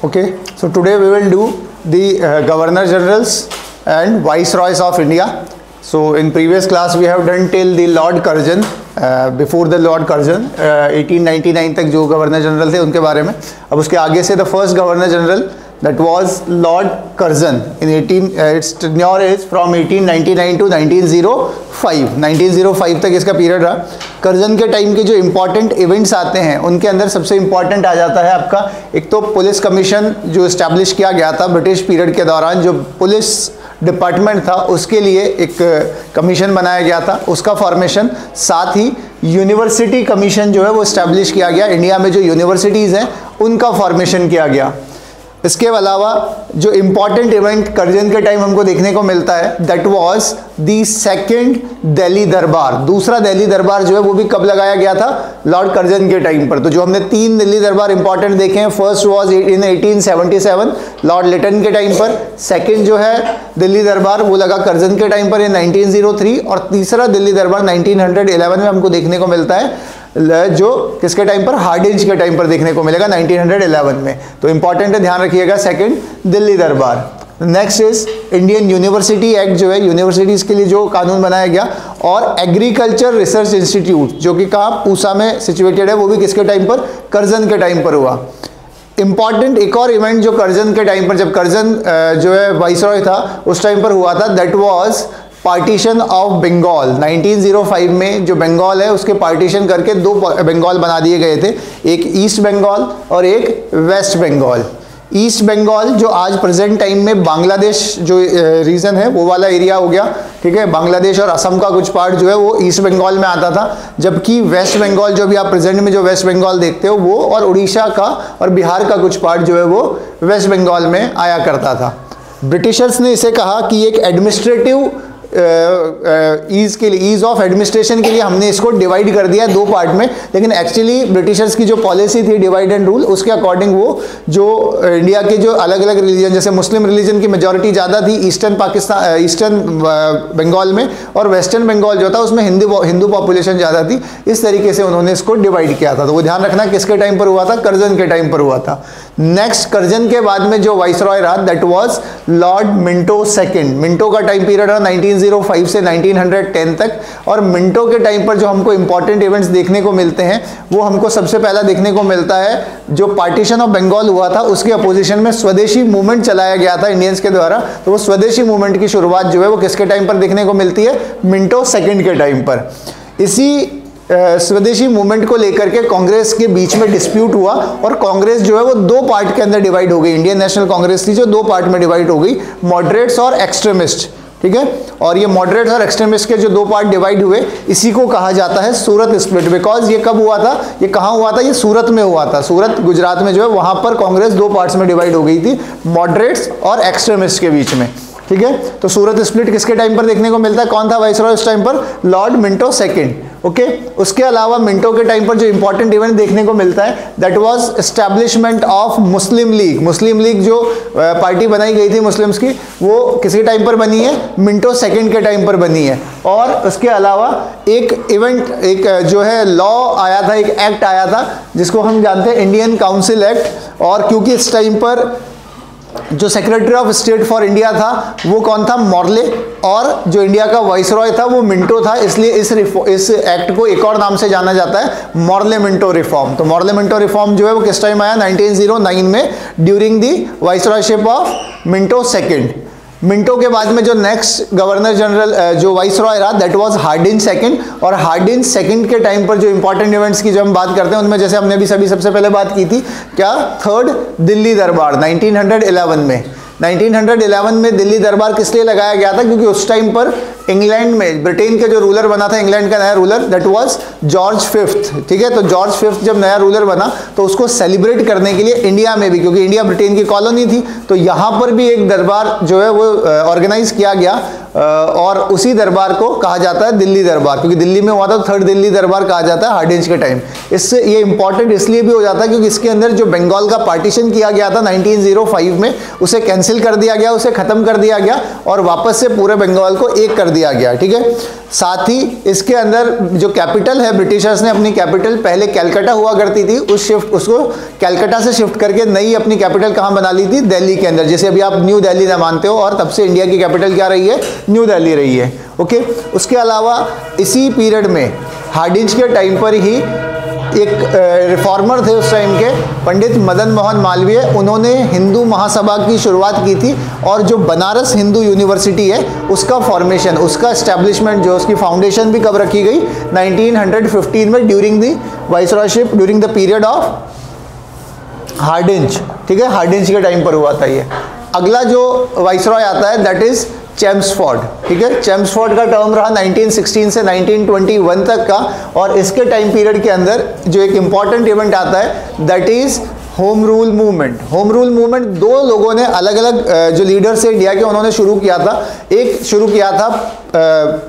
Okay, so today we will do the Governor Generals and Viceroys of India. So in previous class we have done till the Lord Curzon, before the Lord Curzon, 1899 तक जो governor general थे उनके बारे में. अब उसके आगे से the first Governor General, that was Lord Curzon in its tenure is from 1899 to 1905. 1905 तक इसका पीरियड रहा. कर्जन के टाइम के जो इम्पोर्टेंट इवेंट्स आते हैं उनके अंदर सबसे इम्पॉर्टेंट आ जाता है आपका एक तो पुलिस कमीशन जो इस्टेब्लिश किया गया था ब्रिटिश पीरियड के दौरान. जो पुलिस डिपार्टमेंट था उसके लिए एक कमीशन बनाया गया था, उसका फॉर्मेशन. साथ ही यूनिवर्सिटी कमीशन जो है वो इस्टेब्लिश किया गया. इंडिया में जो यूनिवर्सिटीज़ हैं उनका फॉर्मेशन किया गया. इसके अलावा जो इम्पॉर्टेंट इवेंट कर्जन के टाइम हमको देखने को मिलता है that was the second Delhi दरबार. दूसरा दिल्ली दरबार जो है वो भी कब लगाया गया था? लॉर्ड कर्जन के टाइम पर. तो जो हमने तीन दिल्ली दरबार इंपॉर्टेंट देखे हैं, first was in 1877 Lord Lytton के टाइम पर. सेकंड जो है दिल्ली दरबार वो लगा कर्जन के टाइम पर इन 1903. और तीसरा दिल्ली दरबार 1911 में हमको देखने को मिलता है जो किसके टाइम पर? हार्डिंज के टाइम पर देखने को मिलेगा 1911 में. तो इंपॉर्टेंट है, ध्यान रखिएगा. सेकंड दिल्ली दरबार. Next is Indian university act जो है यूनिवर्सिटीज के लिए जो कानून बनाया गया. और एग्रीकल्चर रिसर्च इंस्टीट्यूट जो कि कहाँ? पूसा में सिचुएटेड है, वो भी किसके टाइम पर? कर्जन के टाइम पर हुआ. इंपॉर्टेंट एक और इवेंट जो कर्जन के टाइम पर, जब कर्जन जो है वाइसरॉय था उस टाइम पर हुआ था, that was partition of Bengal. 1905 में जो बंगाल है उसके पार्टीशन करके दो बंगाल बना दिए गए थे, एक ईस्ट बंगाल और एक वेस्ट बंगाल. ईस्ट बंगाल जो आज प्रेजेंट टाइम में बांग्लादेश जो रीजन है वो वाला एरिया हो गया, ठीक है. बांग्लादेश और असम का कुछ पार्ट जो है वो ईस्ट बंगाल में आता था. जबकि वेस्ट बंगाल जो भी आप प्रेजेंट में जो वेस्ट बंगाल देखते हो वो और उड़ीसा का और बिहार का कुछ पार्ट जो है वो वेस्ट बंगाल में आया करता था. ब्रिटिशर्स ने इसे कहा कि एक एडमिनिस्ट्रेटिव ईज ऑफ एडमिनिस्ट्रेशन के लिए हमने इसको डिवाइड कर दिया दो पार्ट में. लेकिन एक्चुअली ब्रिटिशर्स की जो पॉलिसी थी डिवाइड एंड रूल, उसके अकॉर्डिंग वो जो इंडिया के जो अलग अलग रिलीजन, जैसे मुस्लिम रिलीजन की मेजॉरिटी ज़्यादा थी ईस्टर्न पाकिस्तान, ईस्टर्न बंगाल में, और वेस्टर्न बंगाल जो था उसमें हिंदू पॉपुलेशन ज़्यादा थी. इस तरीके से उन्होंने इसको डिवाइड किया था. तो वो ध्यान रखना किसके टाइम पर हुआ था? कर्जन के टाइम पर हुआ था. नेक्स्ट कर्जन के बाद में जो वाइसरॉय रहा that was Lord Minto second. Minto का टाइम पीरियड रहा 1905 से 1910 तक. और मिंटो के टाइम पर जो हमको इंपॉर्टेंट इवेंट्स देखने को मिलते हैं वो हमको सबसे पहला देखने को मिलता है जो पार्टीशन ऑफ बंगाल हुआ था उसके अपोजिशन में स्वदेशी मूवमेंट चलाया गया था इंडियंस के द्वारा. तो वो स्वदेशी मूवमेंट की शुरुआत जो है वो किसके टाइम पर देखने को मिलती है? मिंटो सेकंड के टाइम पर. इसी स्वदेशी मूवमेंट को लेकर के कांग्रेस के बीच में डिस्प्यूट हुआ और कांग्रेस जो है वो दो पार्ट के अंदर डिवाइड हो गई. इंडियन नेशनल कांग्रेस थी जो दो पार्ट में डिवाइड हो गई, मॉडरेट्स और एक्सट्रीमिस्ट, ठीक है. और ये मॉडरेट्स और एक्सट्रीमिस्ट के जो दो पार्ट डिवाइड हुए इसी को कहा जाता है सूरत स्प्लिट. बिकॉज ये कब हुआ था? ये कहाँ हुआ था? ये सूरत में हुआ था. सूरत गुजरात में जो है वहां पर कांग्रेस दो पार्ट्स में डिवाइड हो गई थी, मॉडरेट्स और एक्सट्रीमिस्ट के बीच में, ठीक है. तो सूरत स्प्लिट किसके टाइम पर देखने को मिलता है? कौन था वाइसरॉय उस टाइम पर? Lord Minto second. ओके. उसके अलावा मिंटो के टाइम पर जो इंपॉर्टेंट इवेंट देखने को मिलता है that was establishment of Muslim league. Muslim league जो पार्टी बनाई गई थी मुस्लिम्स की वो किसके टाइम पर बनी है? मिंटो सेकंड के टाइम पर बनी है. और उसके अलावा एक इवेंट, एक जो है लॉ आया था, एक एक्ट आया था जिसको हम जानते हैं इंडियन काउंसिल एक्ट. और क्योंकि इस टाइम पर जो secretary of state for India था वो कौन था? मॉर्ले. और जो इंडिया का वाइसरॉय था वो मिंटो था. इसलिए इस एक्ट को एक और नाम से जाना जाता है मॉर्ले मिंटो रिफॉर्म. तो मॉर्ले मिंटो रिफॉर्म जो है वो किस टाइम आया? 1909 में during the viceroyship of Minto second. Minto के बाद में जो नेक्स्ट गवर्नर जनरल जो वाइसरॉय रहा दैट वाज हार्डिंज सेकंड. और हार्डिंज सेकंड के टाइम पर जो इंपॉर्टेंट इवेंट्स की जो हम बात करते हैं उनमें जैसे हमने भी सबसे पहले बात की थी क्या? थर्ड दिल्ली दरबार 1911 में. 1911 में दिल्ली दरबार किस लिए लगाया गया था? क्योंकि उस टाइम पर इंग्लैंड में ब्रिटेन का जो रूलर बना था, इंग्लैंड का नया ruler that was George fifth, ठीक है. तो जॉर्ज फिफ्थ जब नया रूलर बना तो उसको सेलिब्रेट करने के लिए इंडिया में भी, क्योंकि इंडिया ब्रिटेन की कॉलोनी थी, तो यहाँ पर भी एक दरबार जो है वो ऑर्गेनाइज किया गया. और उसी दरबार को कहा जाता है दिल्ली दरबार, क्योंकि दिल्ली में हुआ था. थर्ड दिल्ली दरबार कहा जाता है हार्डिंज के टाइम. इससे ये इंपॉर्टेंट इसलिए भी हो जाता है क्योंकि इसके अंदर जो बंगाल का पार्टीशन किया गया था 1905 में उसे कैंसिल कर दिया गया, उसे खत्म कर दिया गया और वापस से पूरे बंगाल को एक कर दिया गया, ठीक है. साथ ही इसके अंदर जो कैपिटल है, ब्रिटिशर्स ने अपनी कैपिटल पहले कैलकाटा हुआ करती थी, उसको कैलकाटा से शिफ्ट करके नई अपनी कैपिटल कहाँ बना ली थी, दिल्ली के अंदर, जैसे अभी आप न्यू दिल्ली ना मानते हो, और तब से इंडिया की कैपिटल क्या रही है, न्यू दिल्ली रही है। ओके, उसके अलावा इसी पीरियड में हार्डिंज के टाइम पर ही एक रिफॉर्मर थे उस टाइम के, पंडित मदन मोहन मालवीय, उन्होंने हिंदू महासभा की शुरुआत की थी, और जो बनारस हिंदू यूनिवर्सिटी है उसका फॉर्मेशन, उसका एस्टेब्लिशमेंट, जो उसकी फाउंडेशन भी कब रखी गई, 1915 में, during the viceroyship, during the period of Hardinge. ठीक है, हार्डिंज के टाइम पर हुआ था ये। अगला जो वाइसरॉय आता है दैट इज चेम्सफोर्ड। ठीक है, चेम्सफोर्ड का टर्म रहा 1916 से 1921 तक का, और इसके टाइम पीरियड के अंदर जो एक इंपॉर्टेंट इवेंट आता है that is home rule movement. Home rule movement दो लोगों ने, अलग अलग जो लीडर्स थे इंडिया के, उन्होंने शुरू किया था। एक शुरू किया था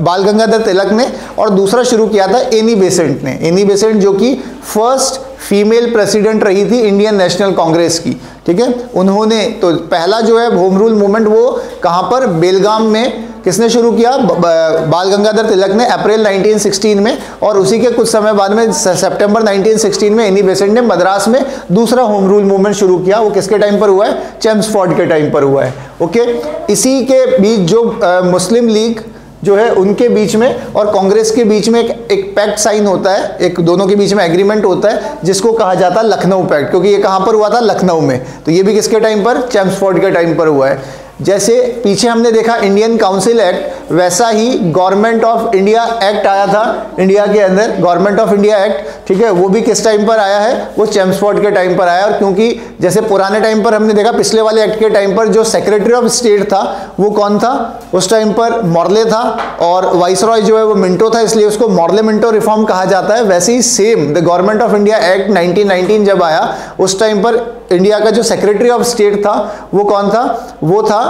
बाल गंगाधर तिलक ने, और दूसरा शुरू किया था एनी बेसेंट ने। एनी बेसेंट जो कि फर्स्ट फीमेल प्रेसिडेंट रही थी इंडियन नेशनल कांग्रेस की। ठीक है, उन्होंने तो पहला जो है होम रूल मूवमेंट वो कहाँ पर, बेलगाम में किसने शुरू किया, बाल गंगाधर तिलक ने, अप्रैल 1916 में, और उसी के कुछ समय बाद में सितंबर 1916 में एनी बेसेंट ने मद्रास में दूसरा होम रूल मूवमेंट शुरू किया। वो किसके टाइम पर हुआ है, चेम्सफोर्ड के टाइम पर हुआ है। ओके, इसी के बीच जो मुस्लिम लीग जो है उनके बीच में और कांग्रेस के बीच में एक पैक्ट साइन होता है, एक दोनों के बीच में एग्रीमेंट होता है, जिसको कहा जाता है लखनऊ पैक्ट, क्योंकि ये कहाँ पर हुआ था, लखनऊ में। तो ये भी किसके टाइम पर, चेम्सफोर्ड के टाइम पर हुआ है। जैसे पीछे हमने देखा इंडियन काउंसिल एक्ट, वैसा ही गवर्नमेंट ऑफ इंडिया एक्ट आया था इंडिया के अंदर, गवर्नमेंट ऑफ इंडिया एक्ट। ठीक है, वो भी किस टाइम पर आया है, वो चेम्सफोर्ड के टाइम पर आया। और क्योंकि जैसे पुराने टाइम पर हमने देखा, पिछले वाले एक्ट के टाइम पर जो सेक्रेटरी ऑफ स्टेट था वो कौन था, उस टाइम पर मॉर्ले था, और वाइसरॉय जो है वो मिंटो था, इसलिए उसको मॉर्ले मिंटो रिफॉर्म कहा जाता है। वैसे ही same the government of India act 1919 जब आया, उस टाइम पर इंडिया का जो सेक्रेटरी ऑफ स्टेट था वो कौन था, वो था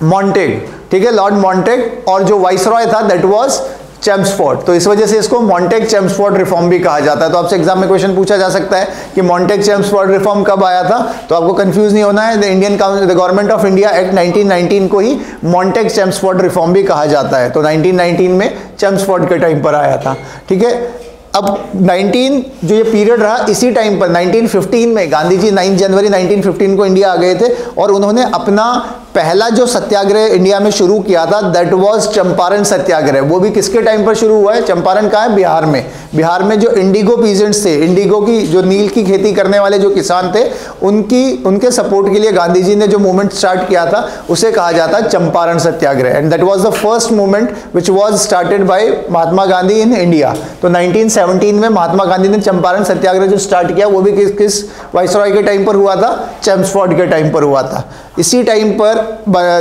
मॉन्टेग। ठीक है, लॉर्ड मॉन्टेग, और जो वाइसरॉय था दैट वाज चेम्सफोर्ड। तो इस वजह से इसको मॉन्टेग चेम्सफोर्ड रिफॉर्म भी कहा जाता है। तो आपसे एग्जाम में क्वेश्चन पूछा जा सकता है कि मॉन्टेग चेम्सफोर्ड रिफॉर्म कब आया था, तो आपको कंफ्यूज नहीं होना है। The government of India act 1919 को ही मॉन्टेग चेम्सफोर्ड रिफॉर्म भी कहा जाता है। तो 1919 में चेम्सफोर्ड के टाइम पर आया था। ठीक है, अब 19 जो ये पीरियड रहा, इसी टाइम पर 1915 में गांधी जी 9 जनवरी 1915 को इंडिया आ गए थे, और उन्होंने अपना पहला जो सत्याग्रह इंडिया में शुरू किया था दैट वाज चंपारण सत्याग्रह। वो भी किसके टाइम पर शुरू हुआ है, चंपारण कहाँ है, बिहार में। बिहार में जो इंडिगो पीजेंट्स थे, इंडिगो की जो नील की खेती करने वाले जो किसान थे, उनके सपोर्ट के लिए गांधी जी ने जो मूवमेंट स्टार्ट किया था उसे कहा जाता है Champaran Satyagraha. And that was the first movement which was started by Mahatma Gandhi in India. तो 1917 में महात्मा गांधी ने चंपारण सत्याग्रह जो स्टार्ट किया वो भी किस वाइसरॉय के टाइम पर हुआ था, चेम्सफोर्ड के टाइम पर हुआ था। इसी टाइम पर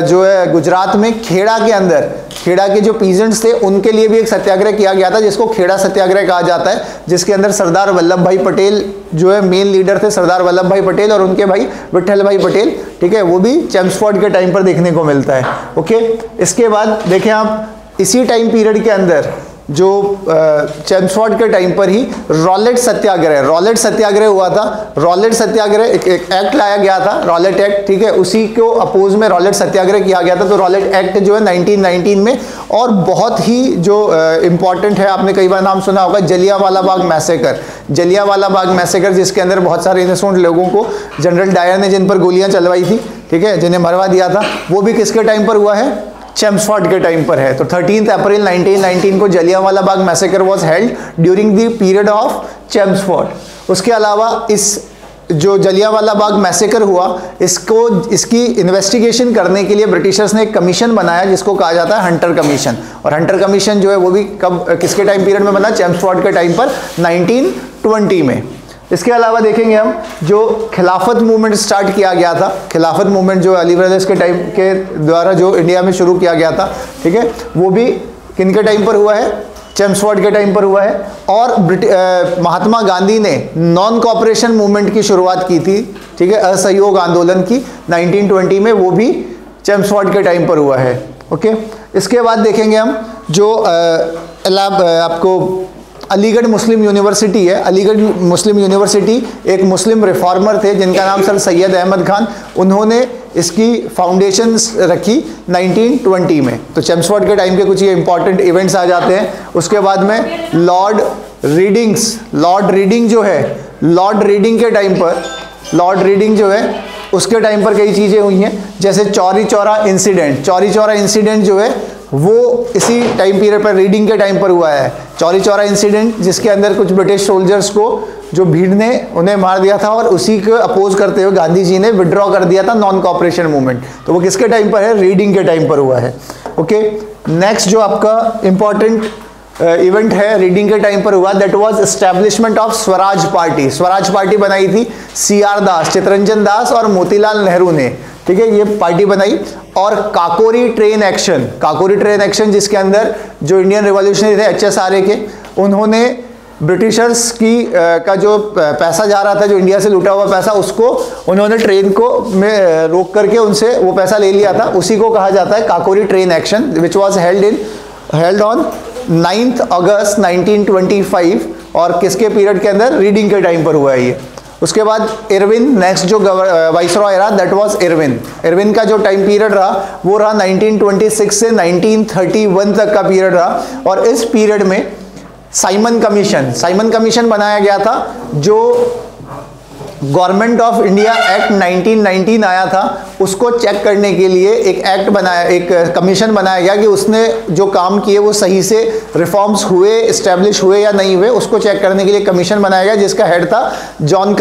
जो है गुजरात में खेड़ा के अंदर, खेड़ा के जो पीजेंट्स थे उनके लिए भी एक सत्याग्रह किया गया था, जिसको खेड़ा सत्याग्रह कहा जाता है, जिसके अंदर सरदार वल्लभ भाई पटेल जो है मेन लीडर थे, सरदार वल्लभ भाई पटेल और उनके भाई विट्ठल भाई पटेल। ठीक है, वो भी चेम्सफोर्ड के टाइम पर देखने को मिलता है। ओके, इसके बाद देखें आप इसी टाइम पीरियड के अंदर जो चेम्सफोर्ड के टाइम पर ही रॉलेट सत्याग्रह हुआ था। रॉलेट सत्याग्रह एक एक्ट लाया गया था, रॉलेट एक्ट। ठीक है, उसी को अपोज में रॉलेट सत्याग्रह किया गया था। तो रॉलेट एक्ट जो है 1919 में, और बहुत ही जो इंपॉर्टेंट है, आपने कई बार नाम सुना होगा जलियांवाला बाग मैसेकर। जलियांवाला बाग मैसेकर जिसके अंदर बहुत सारे इनोसेंट लोगों को जनरल डायर ने जिन पर गोलियां चलवाई थी, ठीक है, जिन्हें मरवा दिया था, वो भी किसके टाइम पर हुआ है, चेम्सफोर्ड के टाइम पर है। तो 13 अप्रैल 1919 को Jallianwala Bagh massacre was held during the period of Chelmsford. उसके अलावा इस जो जलियांवाला बाग मैसेकर हुआ, इसकी इन्वेस्टिगेशन करने के लिए ब्रिटिशर्स ने एक कमीशन बनाया जिसको कहा जाता है हंटर कमीशन। और हंटर कमीशन जो है वो भी कब, किसके टाइम पीरियड में बना, चेम्सफोर्ड के टाइम पर 1920 में। इसके अलावा देखेंगे हम जो खिलाफत मूवमेंट स्टार्ट किया गया था, खिलाफत मूवमेंट जो अली ब्रदर्स के टाइम के द्वारा जो इंडिया में शुरू किया गया था, ठीक है, वो भी किनके टाइम पर हुआ है, चेम्सफोर्ड के टाइम पर हुआ है। और महात्मा गांधी ने नॉन कॉपरेशन मूवमेंट की शुरुआत की थी, ठीक है, असहयोग आंदोलन की 1920 में, वो भी चेम्सफोर्ड के टाइम पर हुआ है। ओके, इसके बाद देखेंगे हम जो आपको अलीगढ़ मुस्लिम यूनिवर्सिटी है, अलीगढ़ मुस्लिम यूनिवर्सिटी एक मुस्लिम रिफॉर्मर थे जिनका नाम सर सैयद अहमद खान, उन्होंने इसकी फाउंडेशंस रखी 1920 में। तो चेम्सफोर्ड के टाइम के कुछ ये इंपॉर्टेंट इवेंट्स आ जाते हैं। उसके बाद में लॉर्ड रीडिंग जो है, लॉर्ड रीडिंग के टाइम पर, लॉर्ड रीडिंग जो है उसके टाइम पर कई चीज़ें हुई हैं, जैसे चौरी चौरा इंसिडेंट जो है वो इसी टाइम पीरियड पर, रीडिंग के टाइम पर हुआ है। चौरी चौरा इंसिडेंट जिसके अंदर कुछ ब्रिटिश सोल्जर्स को जो भीड़ ने उन्हें मार दिया था और उसी को अपोज करते हुए गांधी जी ने विड्रॉ कर दिया था नॉन कॉपरेशन मूवमेंट। तो वो किसके टाइम पर है? रीडिंग के टाइम पर हुआ है। ओके, नेक्स्ट जो आपका इंपॉर्टेंट इवेंट है रीडिंग के टाइम पर हुआ, that was establishment of Swaraj party. Swaraj party बनाई थी CR दास, चितरंजन दास और मोतीलाल नेहरू ने, ठीक है, ये पार्टी बनाई। और काकोरी ट्रेन एक्शन जिसके अंदर जो इंडियन रिवॉल्यूशनरी थे HSRA के, उन्होंने ब्रिटिशर्स की का जो पैसा जा रहा था, जो इंडिया से लूटा हुआ पैसा, उसको उन्होंने ट्रेन को में रोक करके उनसे वो पैसा ले लिया था। उसी को कहा जाता है Kakori train action, which was held on 9 अगस्त 1925 और किसके पीरियड के अंदर? रीडिंग के टाइम पर हुआ है ये। उसके बाद इरविन, नेक्स्ट जो वाइसरॉय रहा दैट वाज इरविन का जो टाइम पीरियड रहा वो रहा 1926 से 1931 तक का पीरियड रहा। और इस पीरियड में साइमन कमीशन बनाया गया था, जो गवर्नमेंट ऑफ इंडिया एक्ट 1919 आया था उसको चेक करने के लिए एक कमीशन बनाया गया कि उसने जो काम किए वो सही से रिफॉर्म्स हुए, इस्टेब्लिश हुए या नहीं हुए, उसको चेक करने के लिए कमीशन बनाया गया जिसका हेड था जॉन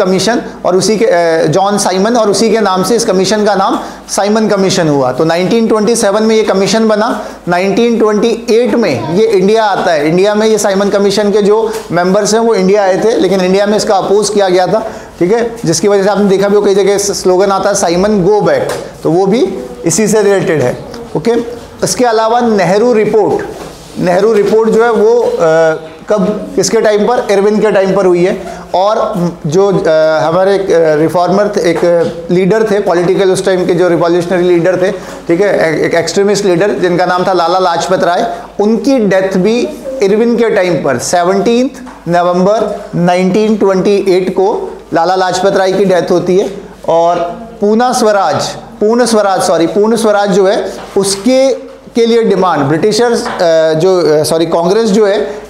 साइमन, और उसी के नाम से इस कमीशन का नाम साइमन कमीशन हुआ। तो 1927 में ये कमीशन बना। 1928 में ये इंडिया आता है। इंडिया में ये साइमन कमीशन के जो मेंबर्स हैं वो इंडिया आए थे, लेकिन इंडिया में इसका अपोज किया गया था, ठीक है, जिसकी वजह से आपने देखा भी हो कई जगह स्लोगन आता है साइमन गो बैक, तो वो भी इसी से रिलेटेड है। ओके, इसके अलावा नेहरू रिपोर्ट जो है वो कब, किसके टाइम पर? इरविन के टाइम पर हुई है। और जो हमारे रिफॉर्मर थे, एक लीडर थे पॉलिटिकल उस टाइम के, जो रिवॉल्यूशनरी लीडर थे, ठीक है, एक एक्सट्रीमिस्ट लीडर जिनका नाम था लाला लाजपत राय, उनकी डेथ भी इरविन के टाइम पर 17 नवंबर 1928 को लाला लाजपत राय की डेथ होती है। और पूर्ण स्वराज जो है उसके के लिए डिमांड ब्रिटिशर्स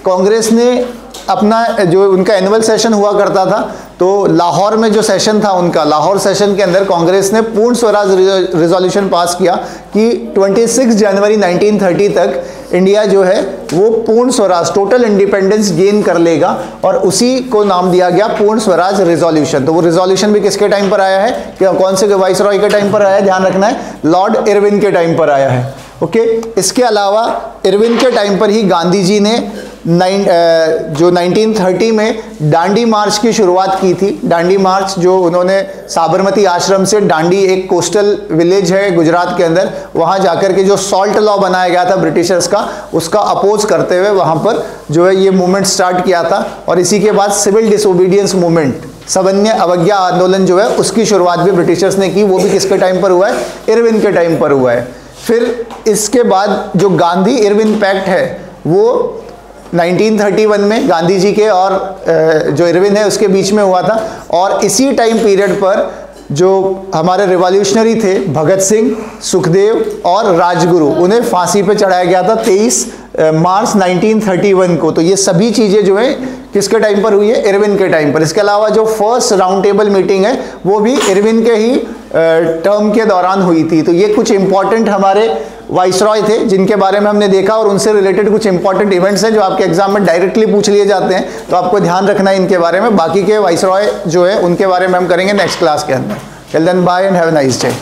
कांग्रेस ने अपना जो उनका एनुअल सेशन हुआ करता था, तो लाहौर में जो सेशन था उनका, लाहौर सेशन के अंदर कांग्रेस ने पूर्ण स्वराज रिजोल्यूशन पास किया कि 26 जनवरी 1930 तक इंडिया जो है वो पूर्ण स्वराज, टोटल इंडिपेंडेंस गेन कर लेगा, और उसी को नाम दिया गया पूर्ण स्वराज रिजोल्यूशन। तो वो रिजोल्यूशन भी किसके टाइम पर आया है? कि कौन से वाइसरॉय के टाइम पर आया है? ध्यान रखना है, लॉर्ड इरविन के टाइम पर आया है। ओके, इसके अलावा इरविन के टाइम पर ही गांधी जी ने जो 1930 में डांडी मार्च की शुरुआत की थी। डांडी मार्च जो उन्होंने साबरमती आश्रम से, डांडी एक कोस्टल विलेज है गुजरात के अंदर, वहाँ जाकर के जो सॉल्ट लॉ बनाया गया था ब्रिटिशर्स का, उसका अपोज करते हुए वहाँ पर जो है ये मूवमेंट स्टार्ट किया था। और इसी के बाद सिविल डिसोबीडियंस मूवमेंट, सवन्य अवज्ञा आंदोलन जो है उसकी शुरुआत भी ब्रिटिशर्स ने की, वो भी किसके टाइम पर हुआ है? इरविन के टाइम पर हुआ है। फिर इसके बाद जो गांधी इरविन पैक्ट है वो 1931 में गांधी जी के और जो इरविन है उसके बीच में हुआ था। और इसी टाइम पीरियड पर जो हमारे रिवॉल्यूशनरी थे भगत सिंह, सुखदेव और राजगुरु, उन्हें फांसी पे चढ़ाया गया था 23 मार्च 1931 को। तो ये सभी चीज़ें जो है किसके टाइम पर हुई है? इरविन के टाइम पर। इसके अलावा जो फर्स्ट राउंड टेबल मीटिंग है वो भी इरविन के ही टर्म के दौरान हुई थी। तो ये कुछ इंपॉर्टेंट हमारे वाइसरॉय थे जिनके बारे में हमने देखा, और उनसे रिलेटेड कुछ इंपॉर्टेंट इवेंट्स हैं जो आपके एग्जाम में डायरेक्टली पूछ लिए जाते हैं, तो आपको ध्यान रखना है इनके बारे में। बाकी के वाइसरॉय जो है उनके बारे में हम करेंगे नेक्स्ट क्लास के अंदर। Till then bye and have a nice day.